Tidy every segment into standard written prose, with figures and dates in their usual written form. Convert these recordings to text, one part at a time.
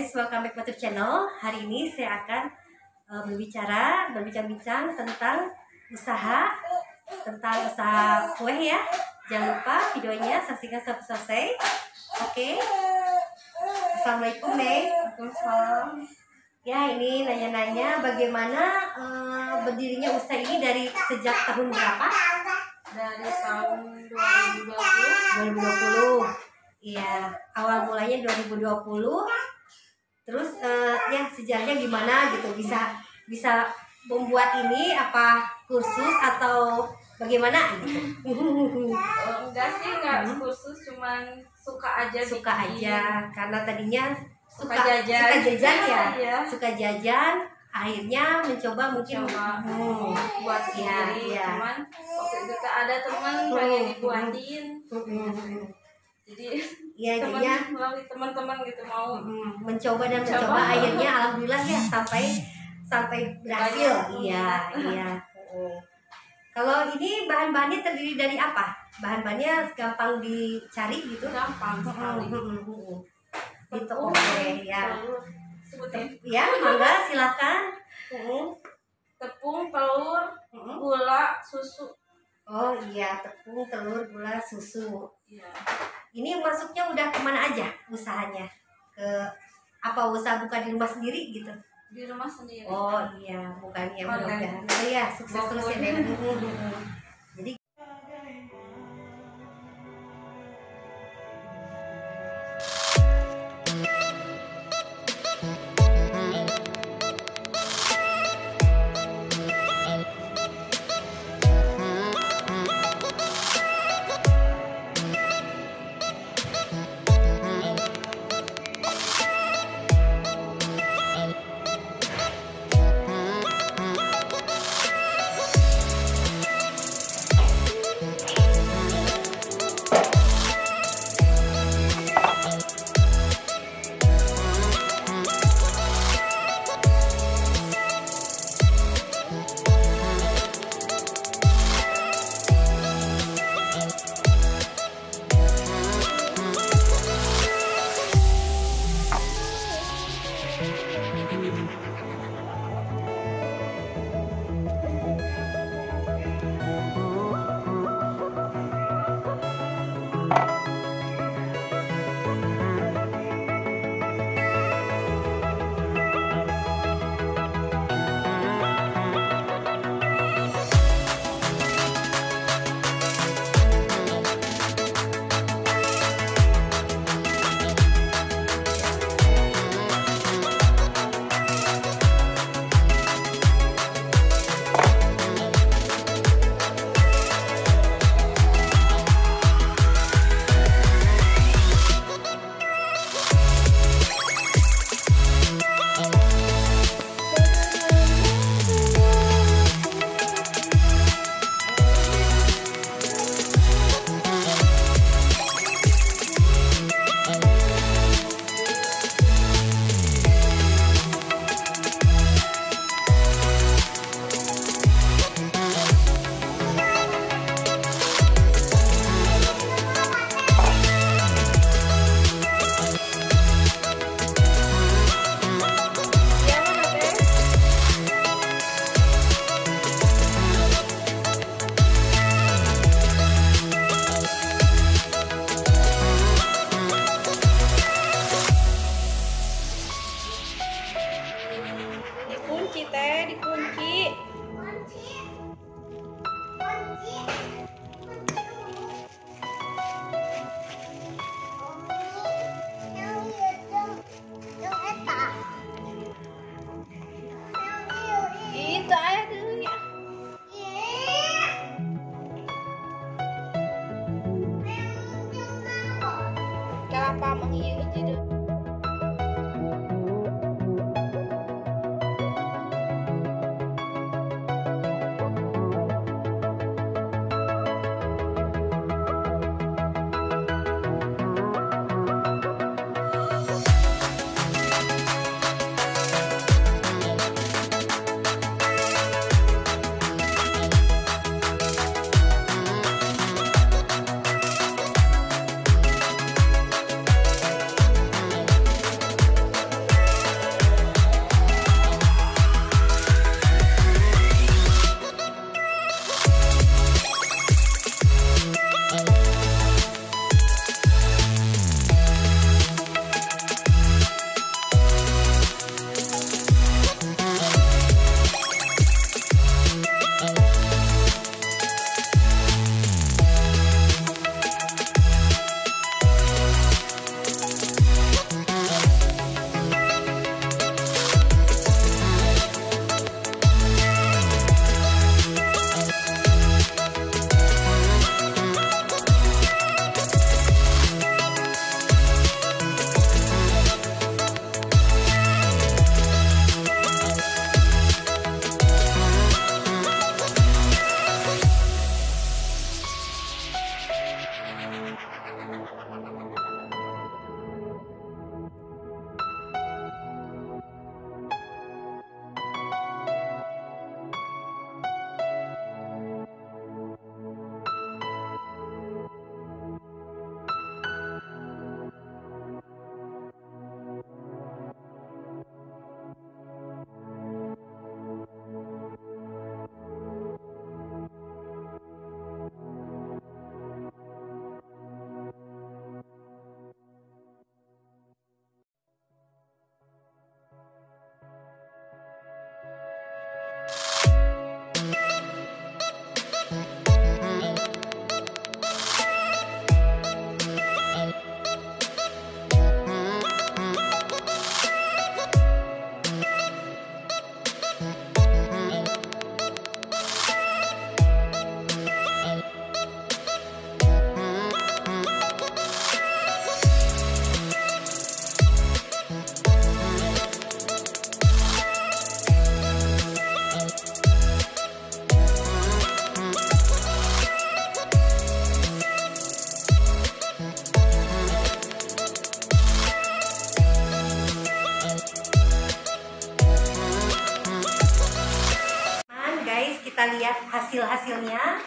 guys, welcome back to my channel. Hari ini saya akan berbincang-bincang tentang usaha kue ya. Jangan lupa videonya saksikan sampai selesai. Oke. Assalamualaikum Mei. Waalaikumsalam. Ya, ini nanya-nanya bagaimana berdirinya usaha ini dari sejak tahun berapa? Dari tahun 2020. Iya, awal mulanya 2020. Terus ya sejarahnya gimana gitu, bisa membuat ini apa kursus atau bagaimana gitu? Enggak sih, enggak kursus, cuman suka aja karena tadinya suka jajan ya. Iya. Suka jajan, akhirnya mencoba mungkin buat sendiri. Cuman waktu itu ada teman pengen dibuatin. Jadi ya, melalui teman-teman gitu mau mencoba akhirnya alhamdulillah ya sampai berhasil. Iya. Kalau ini bahan-bahannya terdiri dari apa? Bahan-bahannya gampang dicari gitu? Gampang sekali. Gitu, oke ya. Sebutin. Ya, mangga silakan. Tepung, telur, gula, susu. Oh iya, tepung, telur, gula, susu. Iya. Ini masuknya udah kemana aja usahanya? Ke apa, usaha buka di rumah sendiri gitu? Di rumah sendiri. Oh iya, bukannya mudah-mudahan. Oh iya, sukses terus ya Dek. Jadi dikunci. Itu ayah dulu ya. Kenapa mengiyu jadi? kita lihat hasil-hasilnya,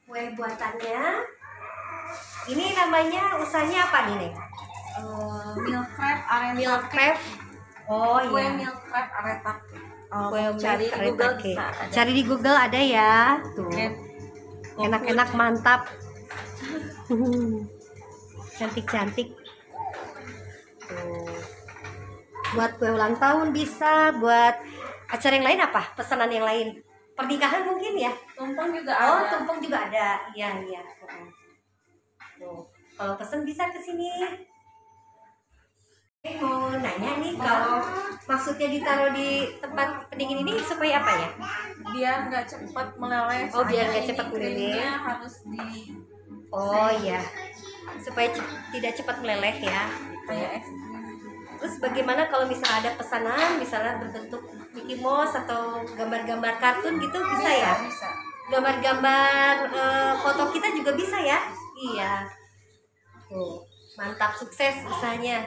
kue buatannya. Ini namanya usahanya apa nih, Neng? Milk crepe areta. Milk crepe. Oh Kue iya. milk crepe areta. Kue Cari di Google cake. bisa ada. Cari di Google ada ya. Tuh. Oke. Enak-enak, mantap. Cantik-cantik. Tuh. Buat kue ulang tahun bisa, buat acara yang lain apa? Pesanan yang lain? Pernikahan mungkin ya? Tumpeng juga Oh, ada. tumpeng juga ada. Iya, iya. Tuh. Kalau pesen bisa ke sini. Mau nanya nih, kalau maksudnya ditaruh di tempat pendingin ini supaya apa ya? Biar nggak cepat meleleh. Oh, biar nggak Soalnya cepat ini meleleh. krimnya harus di Oh iya, supaya tidak cepat meleleh ya. kayak es krim. Terus bagaimana kalau misalnya ada pesanan, misalnya berbentuk Mickey Mouse atau gambar-gambar kartun gitu, bisa ya? Bisa. Gambar-gambar foto kita juga bisa ya? Iya. Tuh, mantap, sukses usahanya.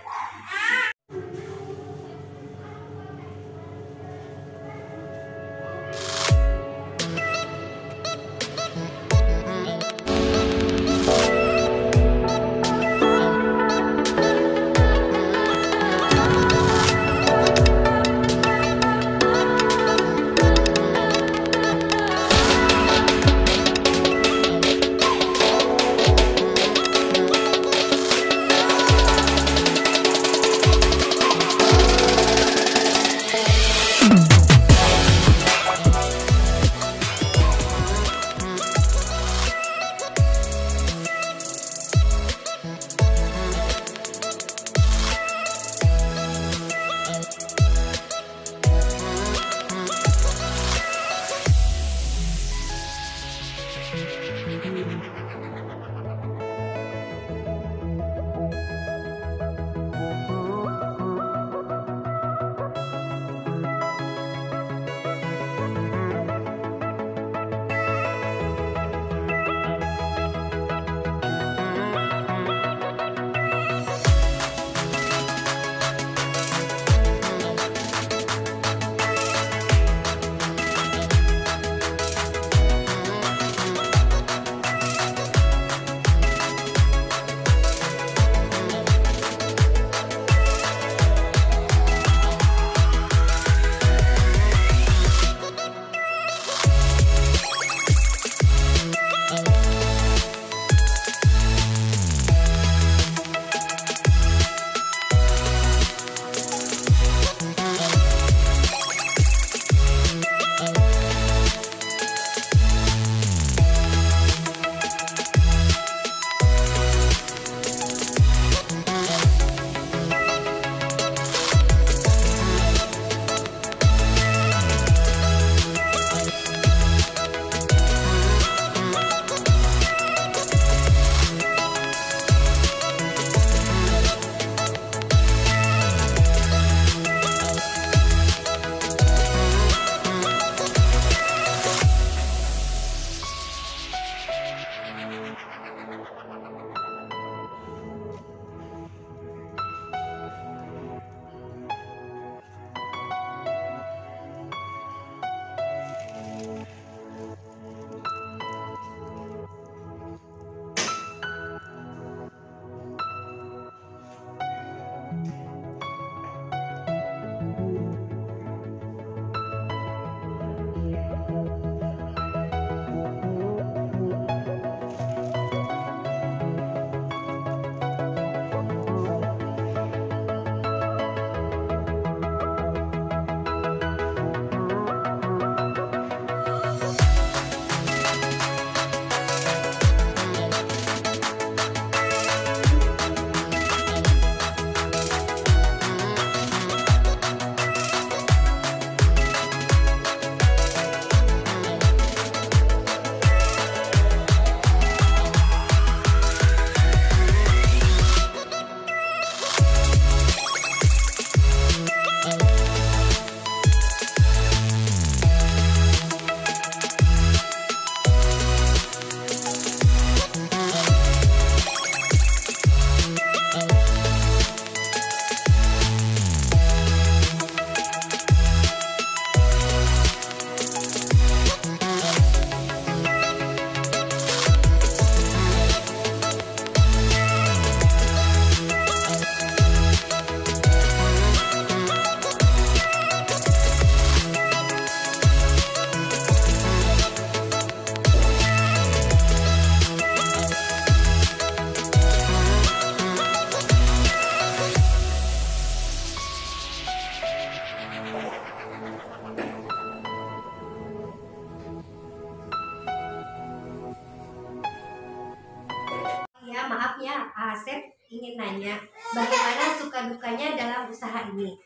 ingin nanya, bagaimana suka dukanya dalam usaha ini?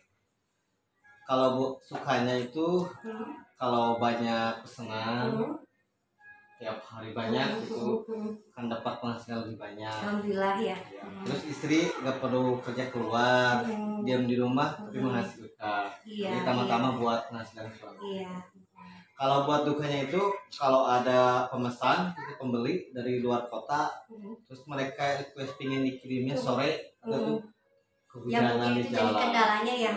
Kalau Bu sukanya itu Hmm. kalau banyak pesanan Hmm. tiap hari banyak itu kan dapat penghasilan lebih banyak. Alhamdulillah ya. Ya. Terus istri nggak perlu kerja keluar, Hmm. diam di rumah tapi menghasilkan. Iya, Jadi tambah-tambah buat penghasilan suami. Iya. Kalau buat dukanya itu kalau ada pemesan, itu pembeli dari luar kota, Hmm. terus mereka request pingin dikirimnya sore, atau tuh Yang kehujanan mungkin di itu jadi jalan. kendalanya ya,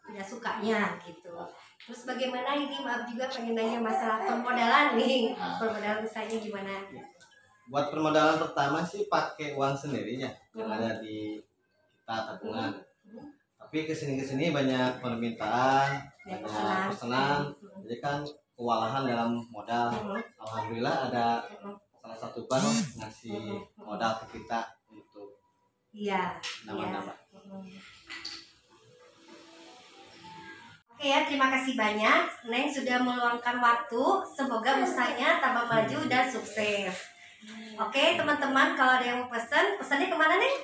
tidak sukanya gitu. Terus bagaimana ini, maaf juga pengen nanya masalah permodalan nih, permodalan usahanya gimana? Buat permodalan pertama sih pakai uang sendiri ya, yang ada di kita tabungan. Tapi kesini banyak permintaan, banyak pesanan, jadi kan kewalahan dalam modal. Alhamdulillah ada salah satu bank ngasih modal ke kita untuk Iya. nambah-nambah. Oke ya, terima kasih banyak. Neng sudah meluangkan waktu. Semoga usahanya tambah maju dan sukses. Oke teman-teman, kalau ada yang mau pesannya kemana Neng?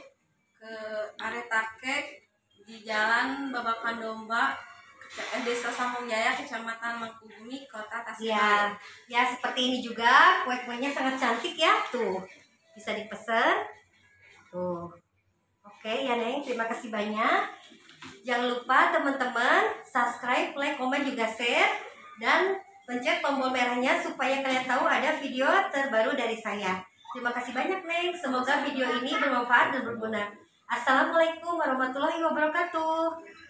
Ke Aretakek di Jalan Babakan Domba, Desa Sambung Jaya, Kecamatan Mangkubumi, Kota Tasikmalaya. Ya seperti ini juga, kue-kuenya sangat cantik ya, tuh bisa dipesan. Tuh, oke ya Neng, terima kasih banyak. Jangan lupa teman-teman subscribe, like, komen juga share, dan pencet tombol merahnya supaya kalian tahu ada video terbaru dari saya. Terima kasih banyak Neng, semoga video ini bermanfaat dan berguna. Assalamualaikum warahmatullahi wabarakatuh.